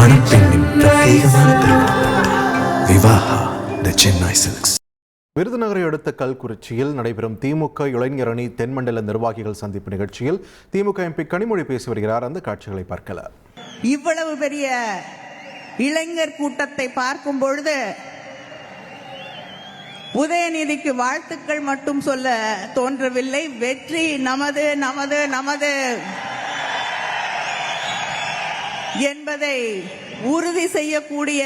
மணப்பெண்ணின் பிரத்யேகமான திருமணம் விவாஹா தி சென்னை சில்க்ஸ். விருதுநகரை அடுத்த கல்குறிச்சியில் நடைபெறும் திமுக இளைஞர் அணி தென்மண்டல நிர்வாகிகள் சந்திப்பு நிகழ்ச்சியில் திமுக எம்பி கனிமொழி பேசி வருகிறார். அந்த காட்சிகளை பார்க்கலாம். இவ்வளவு பெரிய இளைஞர் கூட்டத்தை பார்க்கும் பொழுது உதயநிதிக்கு வாழ்த்துக்கள் மட்டும் சொல்ல தோன்றவில்லை. வெற்றி நமது நமது நமது என்பதை உறுதி செய்யக்கூடிய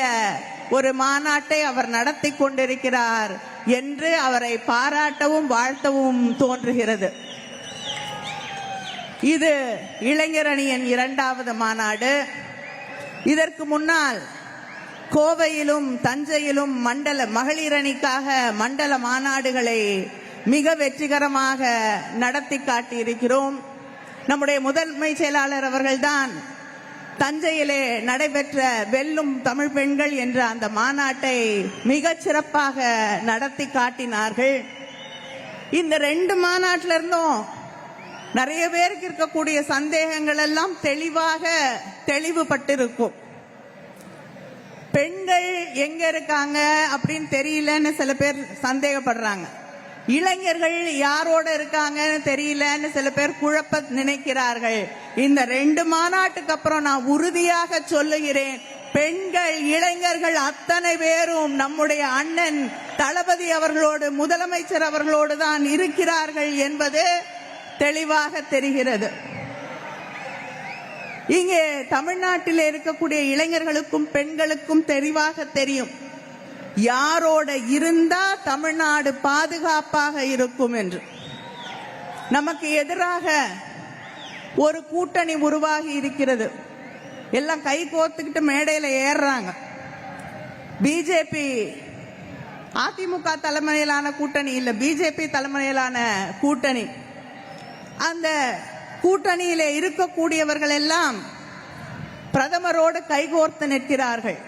ஒரு மாநாட்டை அவர் நடத்தி கொண்டிருக்கிறார் என்று அவரை பாராட்டவும் வாழ்த்தவும் தோன்றுகிறது. இது இளைஞர் அணியின் 2வது மாநாடு. இதற்கு முன்னால் கோவையிலும் தஞ்சையிலும் மகளிர் அணிக்காக மண்டல மாநாடுகளை மிக வெற்றிகரமாக நடத்தி காட்டியிருக்கிறோம். நம்முடைய முதன்மை செயலாளர் அவர்கள்தான் தஞ்சையிலே நடைபெற்ற வெல்லும் தமிழ் பெண்கள் என்ற அந்த மாநாட்டை மிக சிறப்பாக நடத்தி காட்டினார்கள். இந்த 2 மாநாட்டில இருந்தும் நிறைய பேருக்கு இருக்கக்கூடிய சந்தேகங்கள் எல்லாம் தெளிவுபட்டிருக்கும். பெண்கள் எங்க இருக்காங்க அப்படின்னு தெரியலன்னு சில பேர் சந்தேகப்படுறாங்க. இளைஞர்கள் யாரோட இருக்காங்கன்னு தெரியலன்னு சில பேர் குழப்ப நினைக்கிறார்கள். இந்த 2 மாநாட்டுக்கு அப்புறம் நான் உறுதியாக சொல்லுகிறேன், பெண்கள் இளைஞர்கள் அத்தனை பேரும் நம்முடைய அண்ணன் தளபதி அவர்களோடு முதலமைச்சர் அவர்களோடு தான் இருக்கிறார்கள் என்பது தெளிவாக தெரிகிறது. இங்கே தமிழ்நாட்டில் இருக்கக்கூடிய இளைஞர்களுக்கும் பெண்களுக்கும் தெளிவாக தெரியும் யாரோட இருந்தா தமிழ்நாடு பாதுகாப்பாக இருக்கும் என்று. நமக்கு எதிராக ஒரு கூட்டணி உருவாகி இருக்கிறது. எல்லாம் கை கோர்த்துக்கிட்டு மேடையில ஏறுறாங்க. பிஜேபி அதிமுக தலைமையிலான கூட்டணி இல்ல, பிஜேபி தலைமையிலான கூட்டணி. அந்த கூட்டணியில இருக்கக்கூடியவர்கள் எல்லாம் பிரதமரோடு கைகோர்த்து நிற்கிறார்கள்.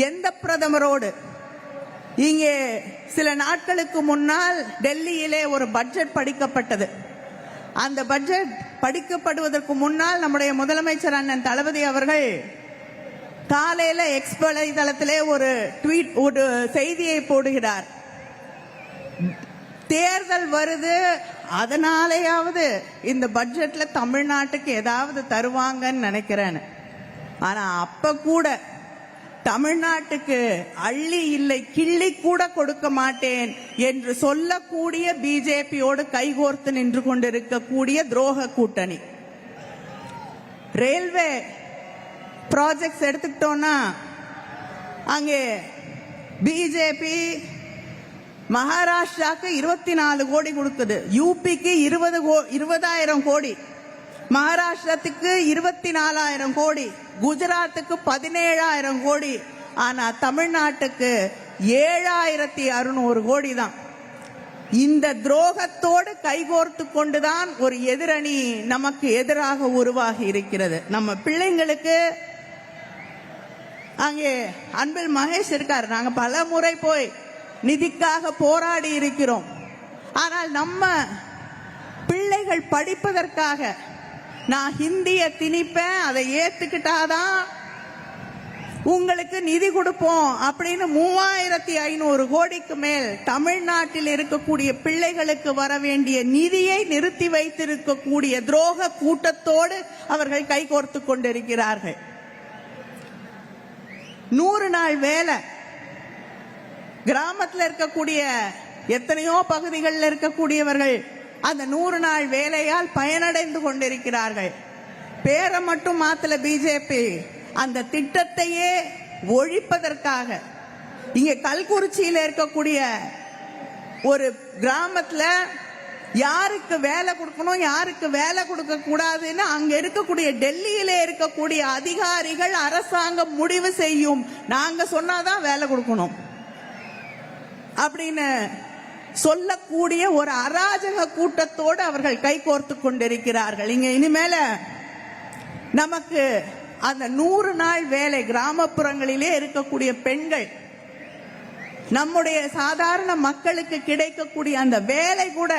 எந்த பிரதமரோடு? இங்கே சில நாட்களுக்கு முன்னால் டெல்லியிலே ஒரு பட்ஜெட் படிக்கப்பட்டது. அந்த பட்ஜெட் படிக்கப்படுவதற்கு முன்னால் நம்முடைய முதலமைச்சர் அண்ணன் தளபதி அவர்கள் காலையில எக்ஸ் வலைதளத்திலே ஒரு செய்தியை போடுகிறார். தேர்தல் வருது, அதனாலேயாவது இந்த பட்ஜெட்ல தமிழ்நாட்டுக்கு ஏதாவது தருவாங்கன்னு நினைக்கிறேன். ஆனா அப்ப கூட தமிழ்நாட்டுக்கு அள்ளி இல்லை கிள்ளி கூட கொடுக்க மாட்டேன் என்று சொல்லக்கூடிய பிஜேபியோடு கைகோர்த்து நின்று கொண்டிருக்கக்கூடிய துரோக கூட்டணி. ரயில்வே ப்ராஜெக்ட்ஸ் எடுத்துக்கிட்டோம்னா அங்கே பிஜேபி மகாராஷ்டிராக்கு 24 கோடி கொடுக்குது, யூபிக்கு 20,000 கோடி, மகாராஷ்டிரத்துக்கு 24,000 கோடி, குஜராத்துக்கு 17,000 கோடி. ஆனா தமிழ்நாட்டுக்கு 7,600 கோடி தான். இந்த துரோகத்தோடு கைகோர்த்து கொண்டுதான் ஒரு எதிரணி நமக்கு எதிராக உருவாகி இருக்கிறது. நம்ம பிள்ளைங்களுக்கு அங்கே அன்பில் மகேஷ் இருக்காரு. நாங்க பல முறை போய் நிதிக்காக போராடி இருக்கிறோம். ஆனால் நம்ம பிள்ளைகள் படிப்பதற்காக நான் ஹிந்திய திணிப்பேன், அதை ஏத்துக்கிட்டாதான் உங்களுக்கு நிதி கொடுப்போம் அப்படின்னு 3,500 கோடிக்கு மேல் தமிழ்நாட்டில் இருக்கக்கூடிய பிள்ளைகளுக்கு வர வேண்டிய நிதியை நிறுத்தி வைத்திருக்கக்கூடிய துரோக கூட்டத்தோடு அவர்கள் கைகோர்த்து கொண்டிருக்கிறார்கள். 100 நாள் வேலை, கிராமத்தில் இருக்கக்கூடிய எத்தனையோ பகுதிகளில் இருக்கக்கூடியவர்கள் அந்த 100 நாள் வேலையால் பயனடைந்து கொண்டிருக்கிறார்கள். பேரை மட்டும் மாத்தல பிஜேபி, அந்த திட்டத்தையே ஒழிப்பதற்காக இங்க கல்குறிச்சியில் இருக்கக்கூடிய ஒரு கிராமத்துல யாருக்கு வேலை கொடுக்கணும் யாருக்கு வேலை கொடுக்க கூடாதுன்னு அங்க இருக்கக்கூடிய டெல்லியில இருக்கக்கூடிய அதிகாரிகள் அரசாங்கம் முடிவு செய்யும். நாங்க சொன்னாதான் வேலை கொடுக்கணும் அப்படின்னு சொல்லக்கூடிய ஒரு அராஜக கூட்டத்தோடு அவர்கள் கைகோர்த்து கொண்டிருக்கிறார்கள். இங்க இனிமேல நமக்கு அந்த 100 நாள் வேலை, கிராமப்புறங்களிலே இருக்கக்கூடிய பெண்கள், நம்முடைய சாதாரண மக்களுக்கு கிடைக்கக்கூடிய அந்த வேலை கூட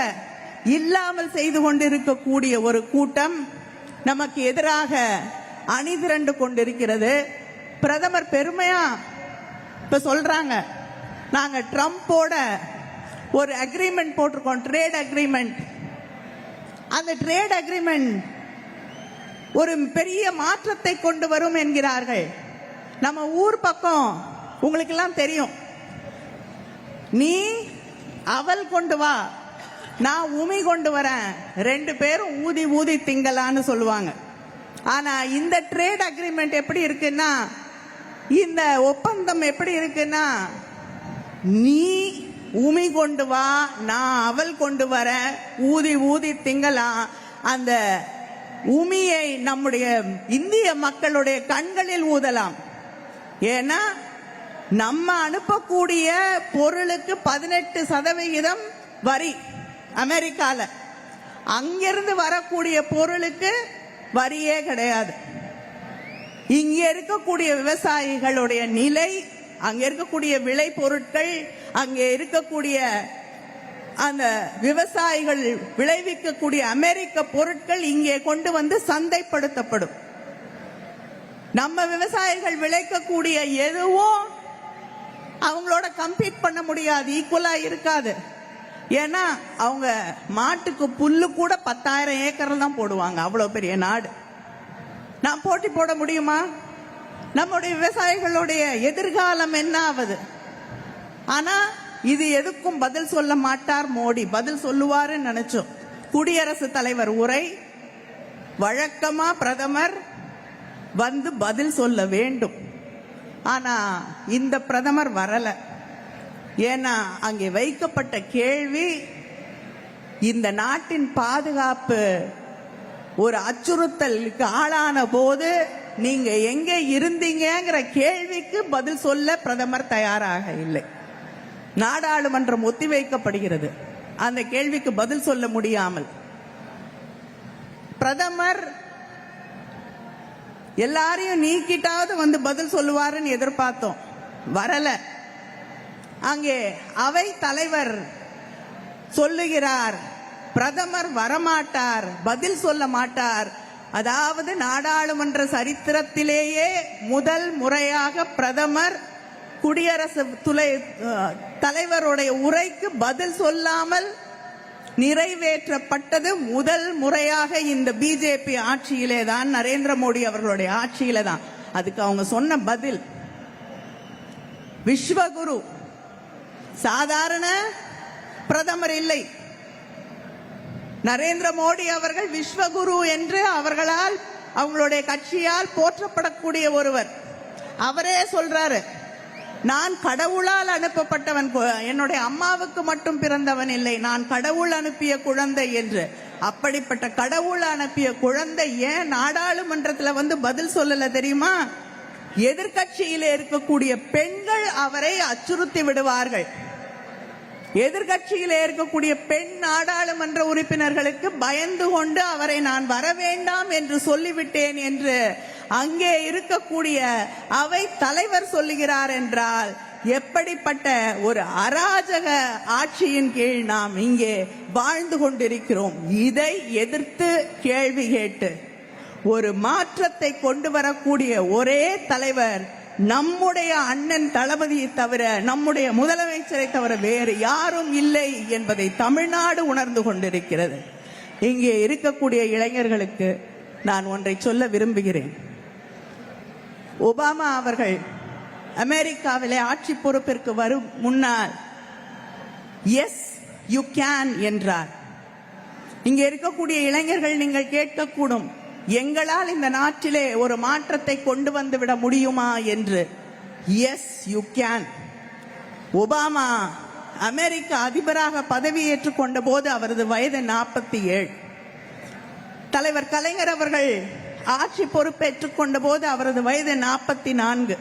இல்லாமல் செய்து கொண்டிருக்கக்கூடிய ஒரு கூட்டம் நமக்கு எதிராக அணிதிரண்டு கொண்டிருக்கிறது. பிரதமர் பெருமையா இப்ப சொல்றாங்க, நாங்க ட்ரம்போட ஒரு அக்ரிமெண்ட் போட்டிருக்கோம், ட்ரேட் அக்ரிமெண்ட். அந்த ட்ரேட் அக்ரிமெண்ட் ஒரு பெரிய மாற்றத்தை கொண்டு வரும் என்கிறார்கள். நம்ம ஊர் பக்கம் உங்களுக்கு எல்லாம் தெரியும், நீ அவல் கொண்டு வா, நான் உமி கொண்டு வரேன், 2 பேரும் ஊதி ஊதி திங்கலான்னு சொல்லுவாங்க. ஆனா இந்த ட்ரேட் அக்ரிமெண்ட் எப்படி இருக்குன்னா, இந்த ஒப்பந்தம் எப்படி இருக்குன்னா, நீ உமி கொண்டு வா, நான் அவல் கொண்டு வரேன், ஊதி ஊதி திங்கலாம். அந்த உமியை நம்முடைய இந்திய மக்களுடைய கண்களில் ஊதலாம். ஏன்னா நம்ம அனுப்பக்கூடிய பொருளுக்கு 18% வரி அமெரிக்கால, அங்கிருந்து வரக்கூடிய பொருளுக்கு வரியே கிடையாது. இங்க இருக்கக்கூடிய விவசாயிகளுடைய நிலை, அங்க இருக்கக்கூடிய விளை பொருட்கள், அங்க இருக்கக்கூடிய அந்த விவசாயிகள் விளைவிக்கக்கூடிய அமெரிக்க பொருட்கள் இங்கே கொண்டு வந்து சந்தைப்படுத்தப்படும். நம்ம விவசாயிகள் விளைக்கக்கூடிய எதுவும் அவங்களோட கம்பீட் பண்ண முடியாது, ஈக்குவலா இருக்காது. ஏன்னா அவங்க மாட்டுக்கு புல்லு கூட 10,000 ஏக்கர் தான் போடுவாங்க, அவ்வளவு பெரிய நாடு. நான் போட்டி போட முடியுமா? நம்முடைய விவசாயிகளுடைய எதிர்காலம் என்ன ஆகுது? ஆனா இது எதுக்கும் பதில் சொல்ல மாட்டார் மோடி. பதில் சொல்லுவாரு நினைச்சோம். குடியரசுத் தலைவர் உரை, வழக்கமா பிரதமர் வந்து பதில் சொல்ல வேண்டும். ஆனா இந்த பிரதமர் வரல. ஏன்னா அங்கே வைக்கப்பட்ட கேள்வி, இந்த நாட்டின் பாதுகாப்பு ஒரு அச்சுறுத்தலுக்கு ஆளான போது நீங்க எங்க இருந்தீங்கிற கேள்விக்கு பதில் சொல்ல பிரதமர் தயாராக இல்லை. நாடாளுமன்றம் ஒத்திவைக்கப்படுகிறது அந்த கேள்விக்கு பதில் சொல்ல முடியாமல். பிரதமர் எல்லாரையும் நீக்கிட்டாவது வந்து பதில் சொல்லுவாருன்னு எதிர்பார்த்தோம், வரல. அங்கே அவை தலைவர் சொல்லுகிறார், பிரதமர் வரமாட்டார், பதில் சொல்ல மாட்டார். அதாவது நாடாளுமன்ற சரித்திரத்திலேயே முதல் முறையாக பிரதமர் குடியரசு தலைவருடைய உரைக்கு பதில் சொல்லாமல் நிறைவேற்றப்பட்டது முதல் முறையாக இந்த பிஜேபி ஆட்சியிலே தான், நரேந்திர மோடி அவர்களுடைய ஆட்சியில தான். அதுக்கு அவங்க சொன்ன பதில், விஸ்வகுரு, சாதாரண பிரதமர் இல்லை, நரேந்திர மோடி அவர்கள் விஸ்வகுரு என்று அவர்களால், அவங்களுடைய கட்சியால் போற்றப்படக்கூடிய ஒருவர். அவரே சொல்றாரு, நான் கடவுளால் அனுப்பப்பட்டவன், என்னுடைய அம்மாவுக்கு மட்டும் பிறந்தவன் இல்லை, நான் கடவுள் அனுப்பிய குழந்தை என்று. அப்படிப்பட்ட கடவுள் அனுப்பிய குழந்தை ஏன் நாடாளுமன்றத்தில் வந்து பதில் சொல்லல தெரியுமா? எதிர்கட்சியிலே இருக்கக்கூடிய பெண்கள் அவரை அச்சுறுத்தி விடுவார்கள். எதிர்கட்சியிலே இருக்கக்கூடிய பெண் நாடாளுமன்ற உறுப்பினர்களுக்கு பயந்து கொண்டு அவரை நான் வர வேண்டாம் என்று சொல்லிவிட்டேன் என்று அங்கே இருக்கக்கூடிய அவை தலைவர் சொல்லுகிறார் என்றால், எப்படிப்பட்ட ஒரு அராஜக ஆட்சியின் கீழ் நாம் இங்கே வாழ்ந்து கொண்டிருக்கிறோம். இதை எதிர்த்து கேள்வி கேட்டு ஒரு மாற்றத்தை கொண்டு வரக்கூடிய ஒரே தலைவர் நம்முடைய அண்ணன் தளபதியை தவிர, நம்முடைய முதலமைச்சரை தவிர வேறு யாரும் இல்லை என்பதை தமிழ்நாடு உணர்ந்து கொண்டிருக்கிறது. இங்கே இருக்கக்கூடிய இளைஞர்களுக்கு நான் ஒன்றை சொல்ல விரும்புகிறேன். ஒபாமா அவர்கள் அமெரிக்காவிலே ஆட்சி பொறுப்பிற்கு வரும் முன்னால் எஸ் யூ கேன் என்றார். இங்கே இருக்கக்கூடிய இளைஞர்கள் நீங்கள் கேட்கக்கூடும், எங்களால் இந்த நாட்டிலே ஒரு மாற்றத்தை கொண்டு வந்து விட முடியுமா என்று. Yes you can. ஒபாமா அமெரிக்க அதிபராக பதவியேற்றுக் கொண்ட போது அவரது வயது 47. தலைவர் கலைஞர் அவர்கள் ஆட்சி பொறுப்பேற்றுக் கொண்ட போது அவரது வயது 44.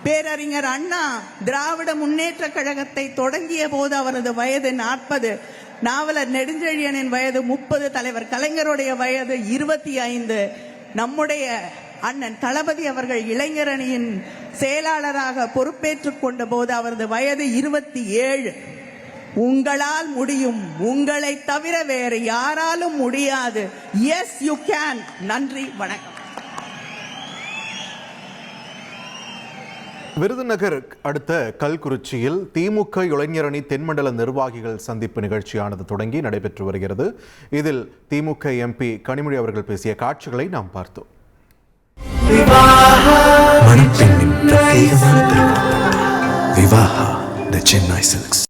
பேரறிஞர் அண்ணா திராவிட முன்னேற்ற கழகத்தை தொடங்கிய போது அவரது வயது 40. நாவலர் நெடுஞ்செழியனின் வயது 30. தலைவர் கலைஞருடைய வயது 25. நம்முடைய அண்ணன் தளபதி அவர்கள் இளைஞரணியின் செயலாளராக பொறுப்பேற்றுக் கொண்ட போது அவரது வயது 27. உங்களால் முடியும், உங்களை தவிர வேறு யாராலும் முடியாது. Yes you can. நன்றி, வணக்கம். விருதுநகர் அடுத்த கல்குறிச்சியில் திமுக இளைஞரணி தென்மண்டல நிர்வாகிகள் சந்திப்பு நிகழ்ச்சியானது தொடங்கி நடைபெற்று வருகிறது. இதில் திமுக எம்பி கனிமொழி அவர்கள் பேசிய காட்சிகளை நாம் பார்த்தோம். மணப்பெண்ணின் பிரத்யேகமான திருமணம் விவாஹா தி சென்னை சில்க்ஸ்.